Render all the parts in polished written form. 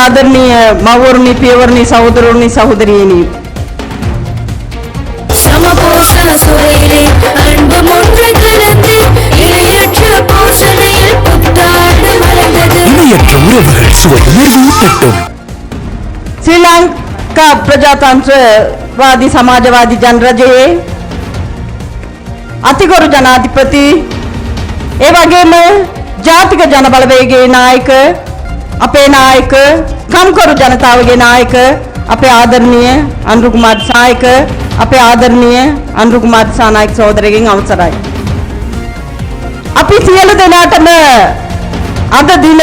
ආදරණීය මව්වරුනි පියවරුනි සහෝදරවරුනි සහෝදරියනි சமபோசன சுவையிலே அன்பும் ஒன்று கலந்து இணையற்ற போசனையில் புத்தாண்டு மலர்ந்தது. இணையற்ற உறவுகள் சுவை உணர்வூட்டட்டும். ශ්‍රී ලංකා ප්‍රජාතන්ත්‍රවාදී සමාජවාදී ජනරජයේ අතිගරු ජනාධිපති ඒ වගේම ජාතික ජනබලවේගයේ නායක අපේ නායක කම්කරු ජනතාවගේ නායක අපේ ආදරණීය අනුර කුමාර සායක අපේ ආදරණීය අනුර කුමාර සානායක සහෝදරගෙන් අවසරයි. අපි සියලු දෙනාටම අද දින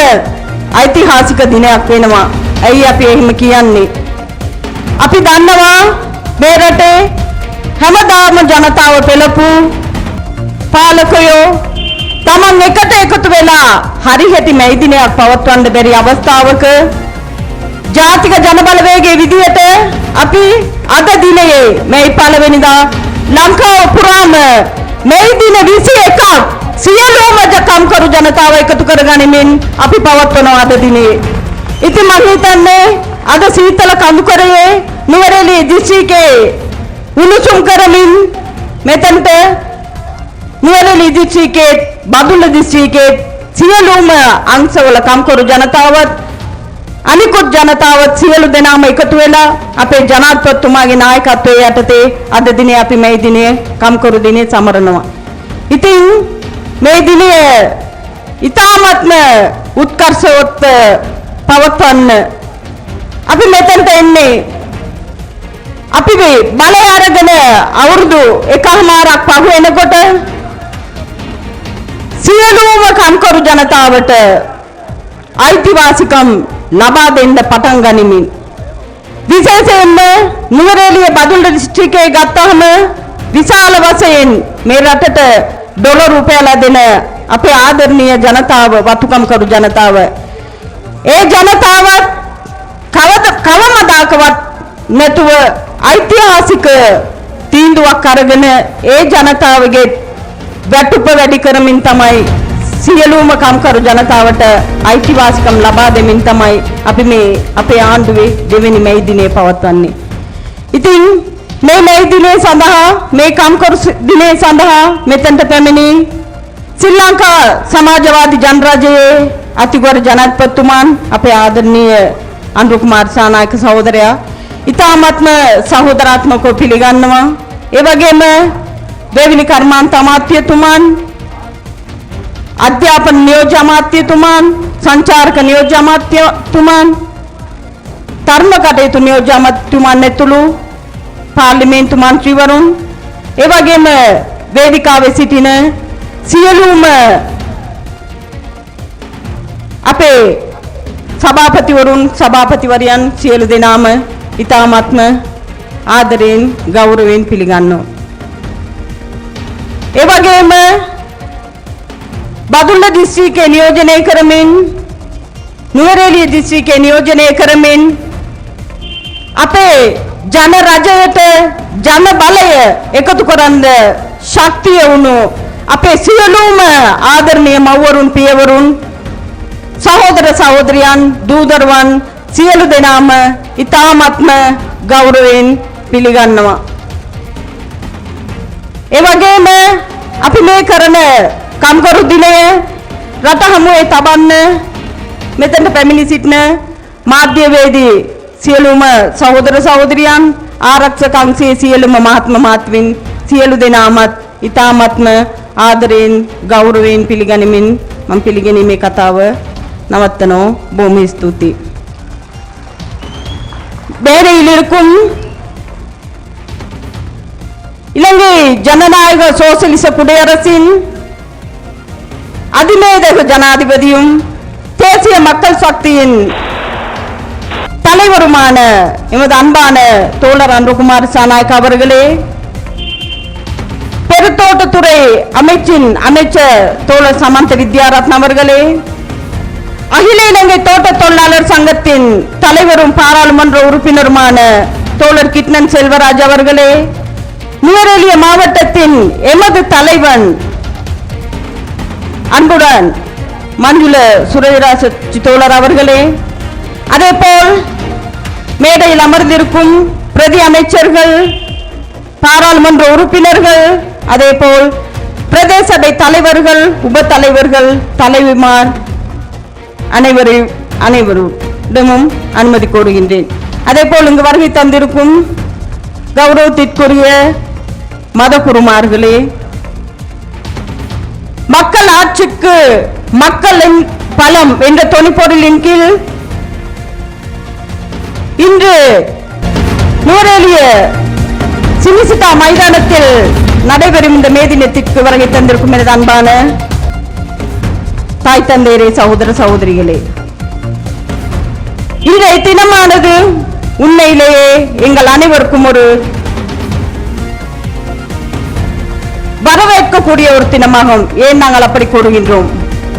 ඓතිහාසික දිනයක් වෙනවා. ඇයි අපි එහෙම කියන්නේ? අපි දන්නවා මේ රටේ හැමදාම ජනතාව පෙළපු පාලකයෝ තමන් එකට එකතු වෙලා හරිහැටි මේ දිනයක් පවත්වන්න බැරි අවස්ථාවක ජාතික ජනබලවේගයේ විදියට අපි අද දිනයේ මේ 1 වෙනිදා ලංකාව පුරාම මේ දින 21ක් සියලුම කම්කරු ජනතාව එකතු කරගනිමින් අපි පවත්වනවා අද දිනේ. ඉතින් මම හිතන්නේ අද සීතල කඳුකරයේ නුවරඑළිය දිස්ත්‍රික්කයේ උණුසුම් කරමින් මෙතනට නුවරඑළිය දිස්ත්‍රික්කයේ බදුල්ල දිස්ත්‍රික්කයේ සියලුම අංශවල කම්කරු ජනතාවත් අනිකුත් ජනතාවත් සියලු දෙනාම එකතු වෙලා අපේ ජනාධිපතිතුමාගේ නායකත්වයේ යටතේ අද දිනේ අපි මේ දිනේ කම්කරු දිනේ සමරනවා. ඉතින් මේ දිනේ ඊ타ත්ම උත්කර්ෂවත් පවත්වන්න අපි මෙතනට එන්නේ අපි මේ බලය අරගෙන අවුරුදු 1මාරක් පහු වෙනකොට සියලුම කම්කරු ජනතාවට අයිතිවාසිකම් ලබා දෙන්න පටන් ගනිමින් විශේෂයෙන්ම නුවරඑළිය බදුල්ල දිස්ත්‍රික්කයේ ගත්තහම විශාල වශයෙන් මේ රටට ඩොලර් රුපියල් දෙන අපේ ආදරණීය ජනතාව වතුකම්කරු ජනතාව ඒ ජනතාවත් කවමදාකවත් නැතුව ඓතිහාසික තීන්දුවක් අරගෙන ඒ ජනතාවගේ වැටුප වැඩි කරමින් තමයි සියලුම කම්කරු ජනතාවට අයිතිවාසිකම් ලබා දෙමින් තමයි අපි මේ අපේ ආණ්ඩුවේ දෙවෙනි මේ දිනේ පවත්වන්නේ. ඉතින් මේ දිනේ සඳහා මේ කම්කරු දිනේ සඳහා මෙතනට පැමිණි ශ්‍රී ලංකා සමාජවාදී ජනරජයේ අතිගරු ජනාධිපතිතුමන් අපේ ආදරණීය අනුර කුමාර සානායක සහෝදරයා ඉතාමත්ම සහෝදරාත්මකව පිළිගන්නවා. ඒ වගේම දෙවිනි කර්මාන්ත අමාත්‍යතුමන් අධ්‍යාපන නියෝජ්‍ය අමාත්‍යතුමන් සංචාරක නියෝජ්‍ය අමාත්‍යතුමන් ධර්ම කටයුතු නියෝජ්‍ය අමාත්‍යතුමන් ඇතුළු පාර්ලිමේන්තු මන්ත්‍රීවරුන් ඒ වගේම වේදිකාවේ සිටින සියලුම අපේ සභාපතිවරුන් සභාපතිවරයන් සියලු දෙනාම ඉතාමත්ම ආදරයෙන් ගෞරවයෙන් පිළිගන්නවා. ඒ වගේම බදුල්ල දිස්ත්‍රික්කයේ නියෝජනය කරමින් නුවරඑළිය දිස්ත්‍රික්කයේ නියෝජනය කරමින් අපේ ජන රජයට ජන බලය එකතු කරන්න ශක්තිය වුණු අපේ සියලුම ආදරණීය මව්වරුන් පියවරුන් සහෝදර සහෝදරියන් දූ දරුවන් සියලු දෙනාම ඉතාමත්ම ගෞරවයෙන් පිළිගන්නවා. ඒ වගේම අපි මේ කරන කම්කරු දිනය රට හමුවේ තබන්න මෙතනට පැමිණි සිටින මාධ්‍යවේදී සියලුම සහෝදර සහෝදරියන් ආරක්ෂක අංශයේ සියලුම මහත්ම මහත්මින් සියලු දෙනාමත් ඉතාමත්ම ආදරයෙන් ගෞරවයෙන් පිළිගනිමින් මම පිළිගැනීමේ කතාව நவத்தனோ பூமி ஸ்துதி பேரையில் இருக்கும் இலங்கை ஜனநாயக சோசலிச குடியரசின் அதிமேதக ஜனாதிபதியும் தேசிய மக்கள் சக்தியின் தலைவருமான எமது அன்பான தோழர் அனுரகுமார் சாநாயக் அவர்களே, பெருந்தோட்டத்துறை அமைச்சின் அமைச்சர் தோழர் சமந்த வித்யாரத்ன அவர்களே, அகில இலங்கை தோட்ட தொழிலாளர் சங்கத்தின் தலைவரும் பாராளுமன்ற உறுப்பினருமான தோழர் கிட்னன் செல்வராஜ் அவர்களே, நுவரெலிய மாவட்டத்தின் எமது தலைவன் அன்புடன் மஞ்சுள சுரேராச தோழர் அவர்களே, அதேபோல் மேடையில் அமர்ந்திருக்கும் பிரதி அமைச்சர்கள், பாராளுமன்ற உறுப்பினர்கள், அதேபோல் பிரதேச சபை தலைவர்கள், உப தலைவர்கள், தலைவிமார் அனைவரிடமும் அனுமதி கோருகின்றேன். அதேபோல் இங்கு வருகை தந்திருக்கும் கௌரவத்திற்குரிய மத குருமார்களே, மக்கள் ஆட்சிக்கு மக்களின் பலம் என்ற தொனிப்பொருளின் கீழ் இன்று நூரேலிய சிமிசிதா மைதானத்தில் நடைபெறும் இந்த மே தினத்திற்கு வருகை தந்திருக்கும் எனது அன்பான தாய் தந்தையரே, சகோதர சகோதரிகளே, இன்றைய தினமானது உண்மையிலேயே எங்கள் அனைவருக்கும் ஒரு வரவேற்கக்கூடிய ஒரு தினமாகும். ஏன் நாங்கள் அப்படி கூறுகின்றோம்?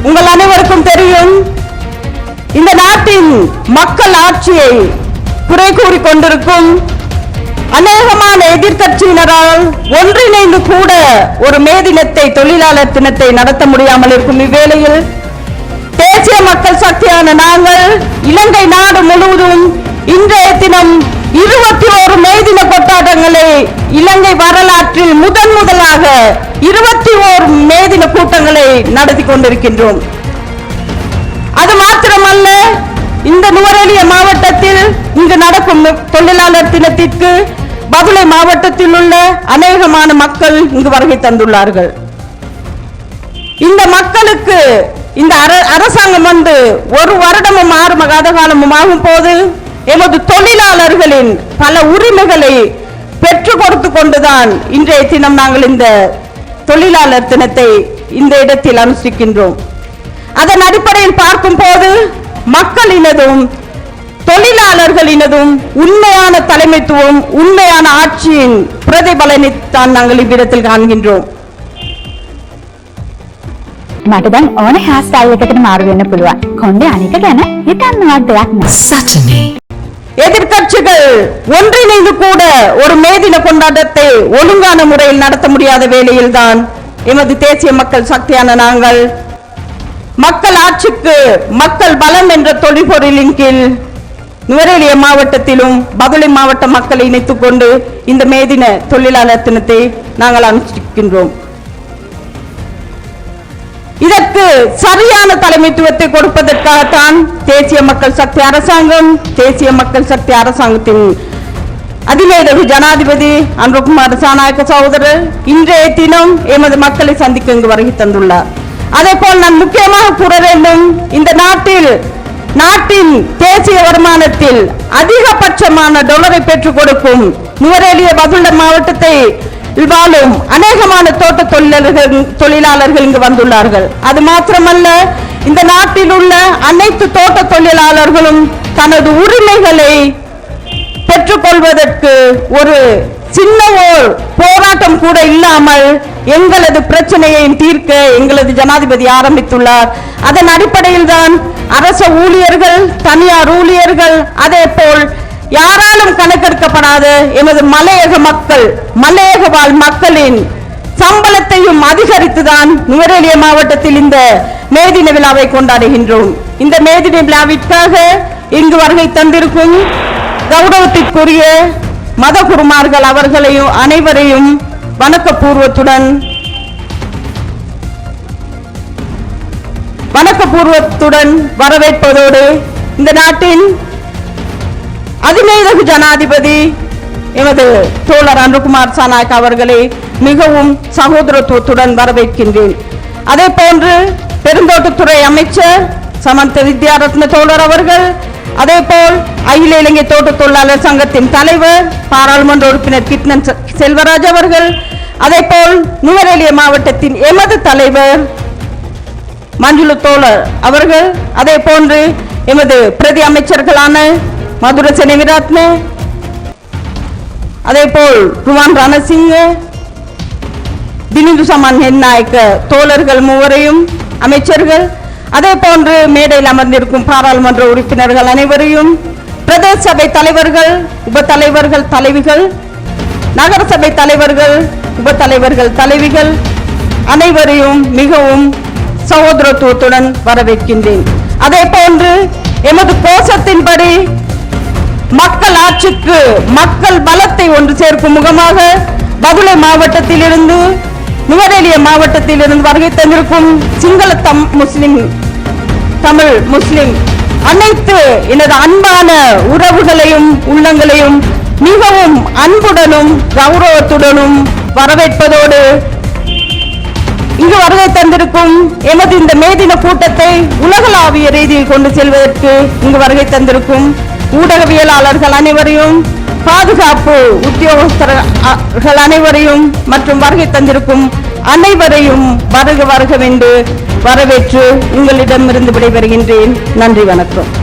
உங்கள் அனைவருக்கும் தெரியும், இந்த நாட்டின் மக்கள் ஆட்சியை குறை கூறிக் கொண்டிருக்கும் அநேகமான எதிர்க்கட்சியினரால் ஒன்றிணைந்து கூட ஒரு மே தினத்தை, தொழிலாளர் தினத்தை நடத்த முடியாமல் இருக்கும் இவ்வேளையில் தேசிய மக்கள் சக்தியான நாங்கள் இலங்கை நாடு முழுவதும் இன்றைய தினம் 21 மே தின கொண்டாட்டங்களை இலங்கை வரலாற்றில் முதலாக 21 மே தின கூட்டங்களை நடத்தி கொண்டிருக்கின்றோம். அது மாத்திரமல்ல, இந்த நுவரெலியா மாவட்டத்தில் இங்கு நடக்கும் தொழிலாளர் தினத்திற்கு பதுளை மாவட்டத்தில் உள்ள அநேகமான மக்கள் இங்கு வருகை தந்துள்ளார்கள். இந்த மக்களுக்கு இந்த அரசாங்கம் வந்து ஒரு வருடமும் 6 மாத காலமும் ஆகும் போது எமது தொழிலாளர்களின் பல உரிமைகளை பெற்றுக் கொடுத்து கொண்டுதான் இன்றைய தினம் நாங்கள் இந்த தொழிலாளர் தினத்தை இந்த இடத்தில் அனுஷ்டிக்கின்றோம். அதன் அடிப்படையில் பார்க்கும் போது மக்களினதும் தொழிலாளர்களினதும் உண்மையான தலைமைத்துவம், உண்மையான ஆட்சியின் பிரதிபலனைத்தான் நாங்கள் இவ்விடத்தில் காண்கின்றோம். මට දැන් ඕන හෑර් ස්ටයිල් එකකට මාරු වෙන්න පුළුවන්. කොණ්ඩේ අනික ගැන හිතන්නවත් දෙයක් නෑ. Saturday. எதிர்க்கட்சிகள் ஒன்றிணைந்து கூட ஒரு மே தின கொண்டாட்டத்தை ஒழுங்கான முறையில் நடத்த முடியாத வேளையில்தான் எமது தேசிய மக்கள் சக்தியான நாங்கள் மக்கள் ஆட்சிக்கு மக்கள் பலம் என்ற தொழிற்பொருளின் கீழ் நுவரெலியா மாவட்டத்திலும் பதுளை மாவட்ட மக்களை இணைத்துக் கொண்டு இந்த மே தின தொழிலாளர் தினத்தை நாங்கள் அனுஷ்டிக்கின்றோம். இதற்கு சரியான தலைமைத்துவத்தை கொடுப்பதற்காகத்தான் தேசிய மக்கள் சக்தி அரசாங்கத்தின் அதிவேதகு ஜனாதிபதி அனுரகுமார சாநாயக்க சகோதரர் இன்றைய தினம் எமது மக்களை சந்திக்க இங்கு வருகை தந்துள்ளார். அதே போல் நான் முக்கியமாக கூற வேண்டும், இந்த நாட்டின் தேசிய வருமானத்தில் அதிகபட்சமான டாலரை பெற்றுக் கொடுக்கும் நுவரெலியா பதுளை மாவட்டத்தை வாழும் அநேகமான தோட்ட தொழிலாளர்கள் இங்கு வந்துள்ளார்கள். அது மாத்திரமல்ல, இந்த நாட்டில் உள்ள அனைத்து தோட்ட தொழிலாளர்களும் தனது உரிமைகளை பெற்றுக்கொள்வதற்கு ஒரு சின்ன போராட்டம் கூட இல்லாமல் எங்களது பிரச்சனையை தீர்க்க எங்களது ஜனாதிபதி ஆரம்பித்துள்ளார். அதன் அடிப்படையில் தான் அரச ஊழியர்கள், தனியார் ஊழியர்கள், அதே போல் யாராலும் கணக்கெடுக்கப்படாத எமது மலையக வாழ் மக்களின் சம்பளத்தையும் அதிகரித்துதான் நுவரெலியா மாவட்டத்தில் இந்த மே தின விழாவை கொண்டாடுகின்றோம். இந்த மே தின விழாவிற்காக இங்கு வருகை தந்திருக்கும் கௌரவத்திற்குரிய மத குருமார்கள் அவர்களையும் அனைவரையும் வணக்கபூர்வத்துடன் வரவேற்பதோடு இந்த நாட்டின் அதிமேதகு ஜனாதிபதி எமது தோழர் அனுரகுமார் சாநாயக் அவர்களை மிகவும் சகோதரத்துவத்துடன் வரவேற்கின்றேன். அதே போன்று பெருந்தோட்டத்துறை அமைச்சர் சமந்த வித்யாரத்ன தோழர் அவர்கள், அதே போல் அகில இலங்கை தோட்ட தொழிலாளர் சங்கத்தின் தலைவர் பாராளுமன்ற உறுப்பினர் கிட்னன் செல்வராஜ் அவர்கள், அதே போல் நுவரெலியா மாவட்டத்தின் எமது தலைவர் மஞ்சுள தோழர் அவர்கள், அதே போன்று எமது பிரதி அமைச்சர்களான மதுர செனவிரத்ன, அதே போல் ருவான் ரணசிங்க, தினிது சமான் ஹென்னாயக்க தோழர்கள் மூவரையும் அமைச்சர்கள், அதே போன்று மேடையில் அமர்ந்திருக்கும் பாராளுமன்ற உறுப்பினர்கள் அனைவரையும், பிரதேச சபை தலைவர்கள், உப தலைவர்கள், தலைவிகள், நகர சபை தலைவர்கள், உப தலைவர்கள், தலைவிகள் அனைவரையும் மிகவும் சகோதரத்துவத்துடன் வரவேற்கின்றேன். அதே போன்று எமது கோஷத்தின்படி மக்கள் ஆட்சிக்கு மக்கள் பலத்தை ஒன்று சேர்க்கும் முகமாக பதுளை மாவட்டத்திலிருந்து நுவரெலியா மாவட்டத்திலிருந்து வருகை தந்திருக்கும் சிங்கள முஸ்லிம் தமிழ் முஸ்லிம் அனைத்து எனது அன்பான உறவுகளையும் உள்ளங்களையும் மிகவும் அன்புடனும் கௌரவத்துடனும் வரவேற்பதோடு இங்கு வருகை தந்திருக்கும் எமது இந்த மேதின கூட்டத்தை உலகளாவிய ரீதியில் கொண்டு செல்வதற்கு இங்கு வருகை தந்திருக்கும் ஊடகவியலாளர்கள் அனைவரையும் பாதுகாப்பு உத்தியோகஸ்தர்கள் அனைவரையும் மற்றும் வருகை தந்திருக்கும் அனைவரையும் வருக வருகவென்று வரவேற்று உங்களிடமிருந்து விடைபெறுகின்றேன். நன்றி, வணக்கம்.